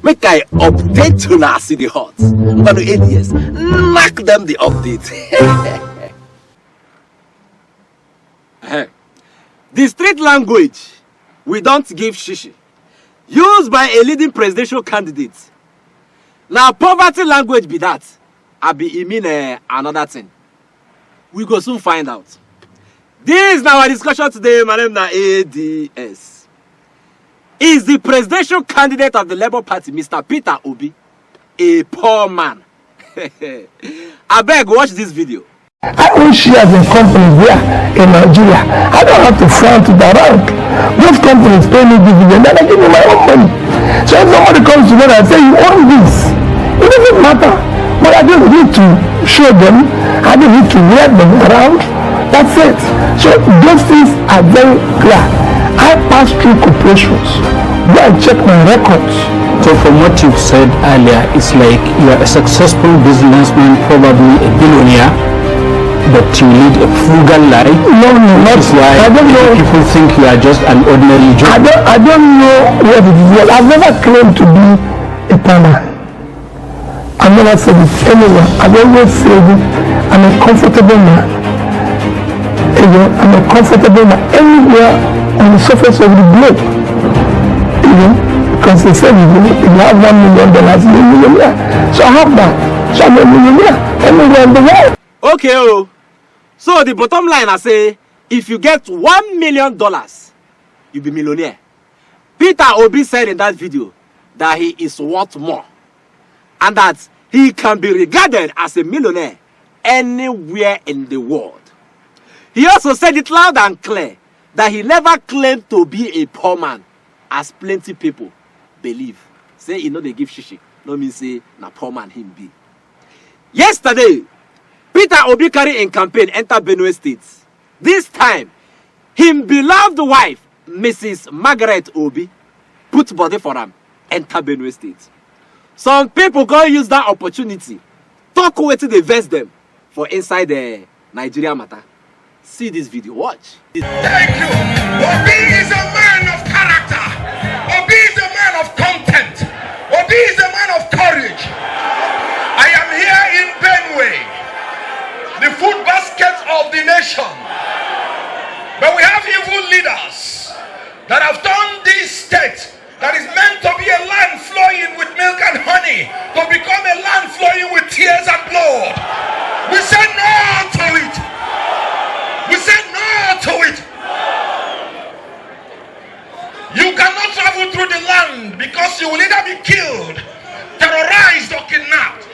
Make I update to na city hot. But ADS, knock them the update. The street language we don't give shishi, used by a leading presidential candidate. Now poverty language be that. I be mean another thing. We go soon find out. This is now our discussion today. My name is ADS. Is the presidential candidate of the Labour Party, Mr. Peter Obi, a poor man? I beg, watch this video. I own shares in companies here in Nigeria. I don't have to frown to the rank. Those companies pay me dividend and I give me my own money. So if somebody comes to me and say, you own this, it doesn't matter. But I just need to show them, I don't need to wear them around. That's it. So those things are very clear. I pass through corporations. Go and check my records. So from what you've said earlier, it's like you are a successful businessman, probably a billionaire, but you lead a frugal life. No, not why I don't know. People think you are just an ordinary Joe. I don't know what it is. I've never claimed to be a farmer. I've never said it anywhere. I've always said it. I'm a comfortable man. I'm a comfortable man anywhere on the surface of the globe. Because they said if you have $1 million, you're a millionaire. So I have that. So I'm a millionaire anywhere in the world. Okay, oh. So the bottom line I say, if you get $1 million, you'll be millionaire. Peter Obi said in that video that he is worth more. And that he can be regarded as a millionaire anywhere in the world. He also said it loud and clear that he never claimed to be a poor man, as plenty people believe. Say you know they give shishi, no mean say na poor man him be. Yesterday, Peter Obi carry in campaign enter Benue State. This time, him beloved wife, Mrs. Margaret Obi, put body for him, enter Benue State. Some people go use that opportunity, talk wetin dey vex them for inside the Nigeria matter. See this video, watch. Thank you. Obi is a man of character. Obi is a man of content. Obi is a man of courage. I am here in Benue, the food basket of the nation. But we have evil leaders that have turned this state that is meant to be a land flowing with milk and honey to become a land flowing with tears and blood. We say no to it. We say no to it. You cannot travel through the land because you will either be killed, terrorized, or kidnapped.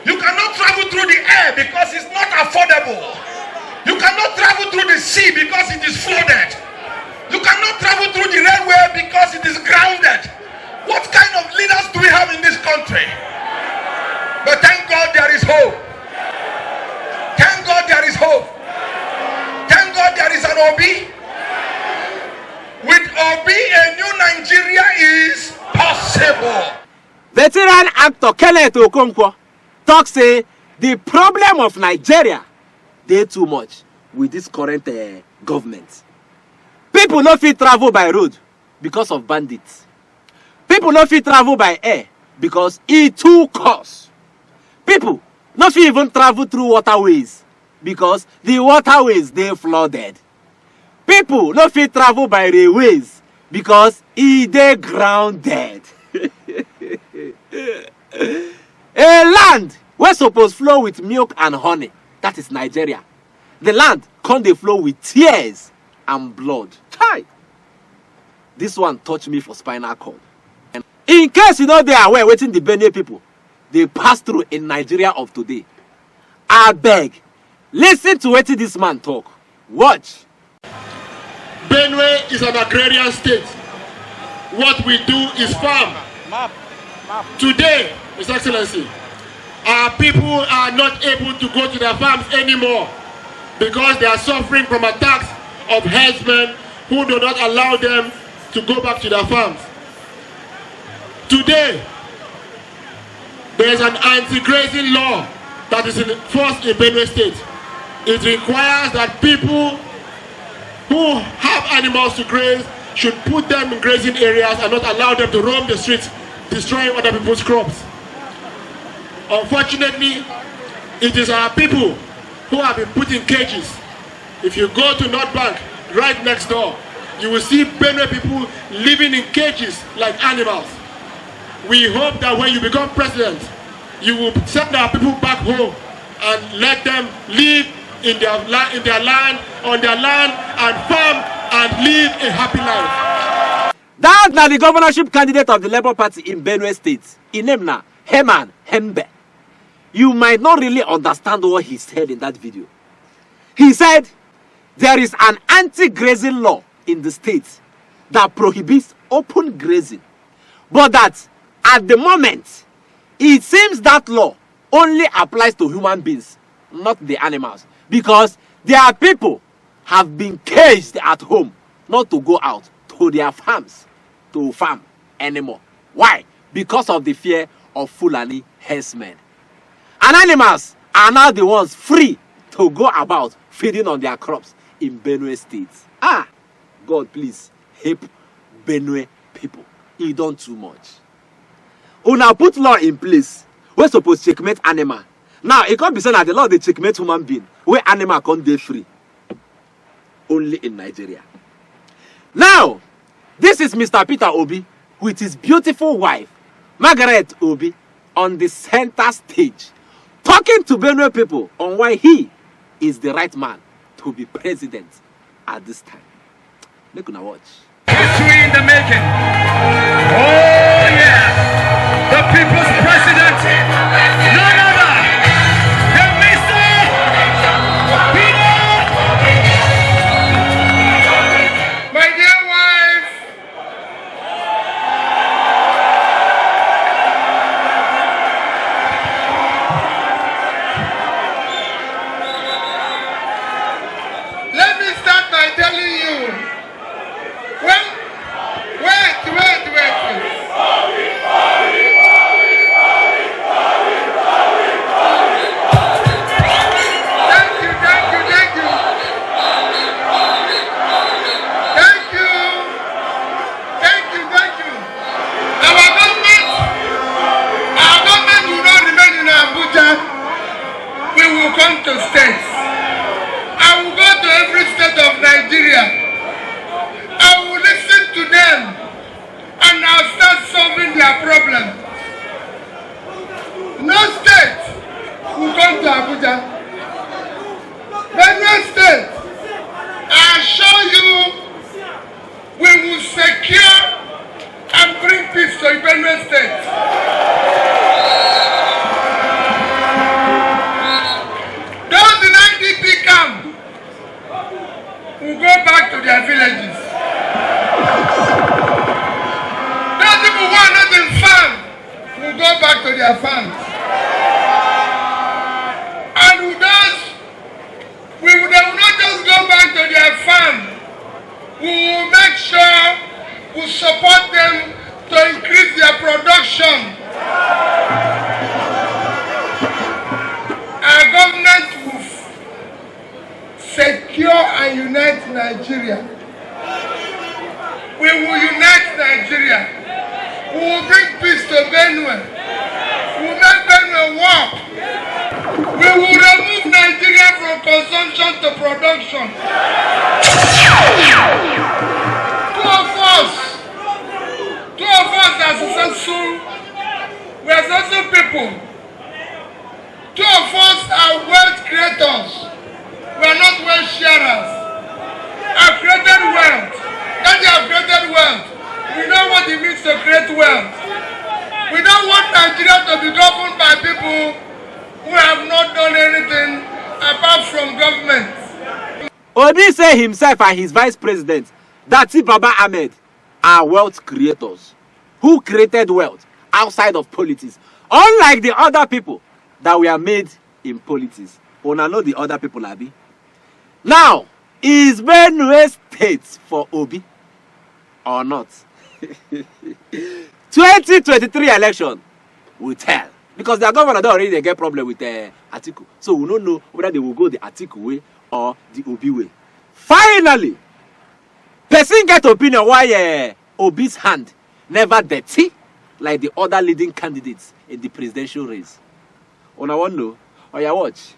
You cannot travel through the air because it's not affordable. You cannot travel through the sea because it is flooded. You cannot travel through the railway because it is grounded. What kind of leaders do we have in this country? But thank God there is hope. Thank God there is hope. Thank God there is an Obi. With Obi, a new Nigeria is possible. Veteran actor Kenneth Okonkwo talk say the problem of Nigeria dey too much with this current government. People no fit travel by road because of bandits. People no fit travel by air because it too cost. People no fit even travel through waterways because the waterways they flooded. People no fit travel by railways because they grounded. A land where supposed flow with milk and honey, that is Nigeria. The land can't they flow with tears and blood. Hi. This one touched me for spinal cord. And in case you know they are aware waiting the Benue people, they pass through in Nigeria of today. I beg, listen to what this man talk. Watch. Benue is an agrarian state. What we do is farm. Today, His Excellency, our people are not able to go to their farms anymore because they are suffering from attacks of herdsmen who do not allow them to go back to their farms. Today, there is an anti-grazing law that is in force in Benue State. It requires that people who have animals to graze should put them in grazing areas and not allow them to roam the streets destroying other people's crops. Unfortunately, it is our people who have been put in cages. If you go to North Bank, right next door, you will see Benue people living in cages like animals. We hope that when you become president, you will send our people back home and let them live in their land, on their land, and farm and live a happy life. That's now the governorship candidate of the Labour Party in Benue State. His name now Herman Hembe. You might not really understand what he said in that video. He said there is an anti-grazing law in the state that prohibits open grazing, but that at the moment it seems that law only applies to human beings, not the animals, because their people have been caged at home not to go out to their farms to farm anymore. Why? Because of the fear of Fulani herdsmen. And animals are now the ones free to go about feeding on their crops in Benue State. God please help Benue people. He done too much. Una put law in place. We're supposed to checkmate animal. Now it can't be said that the law they checkmate human being. Where animal can't be free. Only in Nigeria. Now, this is Mr. Peter Obi with his beautiful wife, Margaret Obi, on the center stage, talking to Benue people on why he is the right man to be president at this time. Look on watch. History in the making. Oh yeah, the people's president, none other than Mr. Peter. My dear wife, let me start by telling you, come to states. I will go to every state of Nigeria. I will listen to them and I'll start solving their problem. No state will come to Abuja. Benue State, I assure you, we will secure and bring peace to Benue State. Will go back to their villages. Those people who are not in farm will go back to their farms. And they will not just go back to their farm. We will make sure we support them to increase their production. Our government will secure and unite Nigeria. We will unite Nigeria. We will bring peace to Benue. We will make Benue work. We will remove Nigeria from consumption to production. Two of us are successful. We are successful people. Two of us are wealth creators. We are not wealth sharers. I've created wealth. That you have created wealth. We know what it means to create wealth. We don't want Nigeria to be governed by people who have not done anything apart from government. Obi say himself and his vice president, Dati Baba Ahmed, are wealth creators who created wealth outside of politics. Unlike the other people that were made in politics. Una know the other people, Abi. Now, is Benue State for Obi or not? 2023 election will tell. Because their governor don't already get problem with Atiku. So we don't know whether they will go the Atiku way or the Obi way. Finally, person get opinion why Obi's hand never dirty like the other leading candidates in the presidential race. On I want to know, or you watch.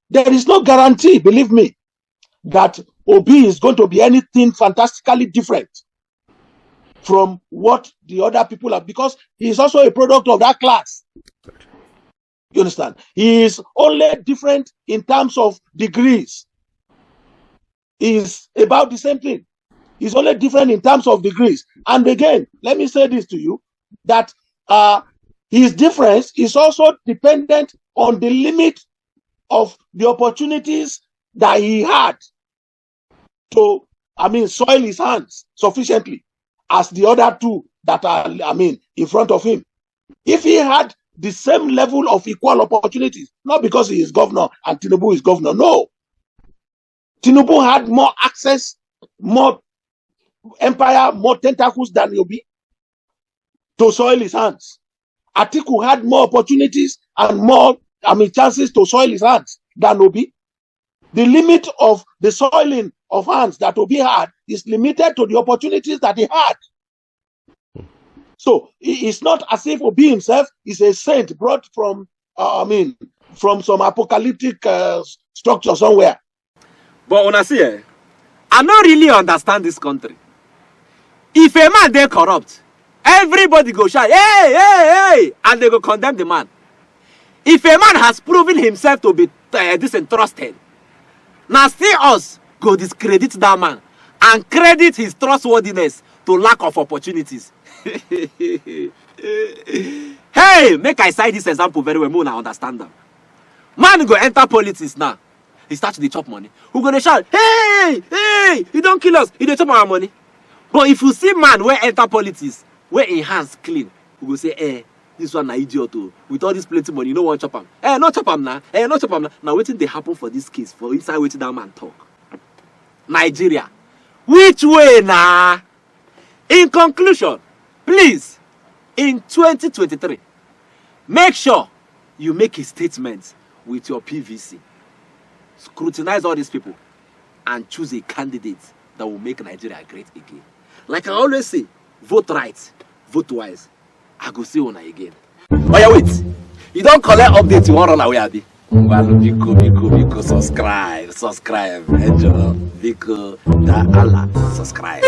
There is no guarantee, believe me, that Obi is going to be anything fantastically different from what the other people are, because he is also a product of that class. You understand? He is only different in terms of degrees. He is about the same thing. He's only different in terms of degrees. And again, let me say this to you, that his difference is also dependent on the limit of the opportunities that he had to, soil his hands sufficiently as the other two that are, in front of him. If he had the same level of equal opportunities, not because he is governor and Tinubu is governor, no. Tinubu had more access, more empire, more tentacles than Obi to soil his hands. Atiku had more opportunities and more, chances to soil his hands than Obi. The limit of the soiling of hands that Obi had is limited to the opportunities that he had. So it's not as if Obi himself is a saint brought from, from some apocalyptic structure somewhere. But when I see, I don't really understand this country. If a man they corrupt, everybody go shout, hey, hey, hey, and they go condemn the man. If a man has proven himself to be disinterested, now still us go discredit that man and credit his trustworthiness to lack of opportunities. Hey, make I cite this example very well, more I understand them. Man go enter politics now. He starts to chop money. Who gonna shout, hey, hey, you don't kill us, you don't chop our money. But if you see man where enter politics, where in hands clean, who go say, eh, this one na idiot too. With all this plenty money, you don't want chop him. Eh, not chop him now. Eh, not chop him now. Now waiting they happen for this case, for inside waiting that man talk. Nigeria. Which way now? In conclusion, please, in 2023, make sure you make a statement with your PVC. Scrutinize all these people and choose a candidate that will make Nigeria great again. Like I always say, vote right, vote wise. I go see one again. Oh yeah, wait. You don't collect updates, you want run away, Abi? Well, Biko, subscribe, enjoy, Biko, da Allah, subscribe.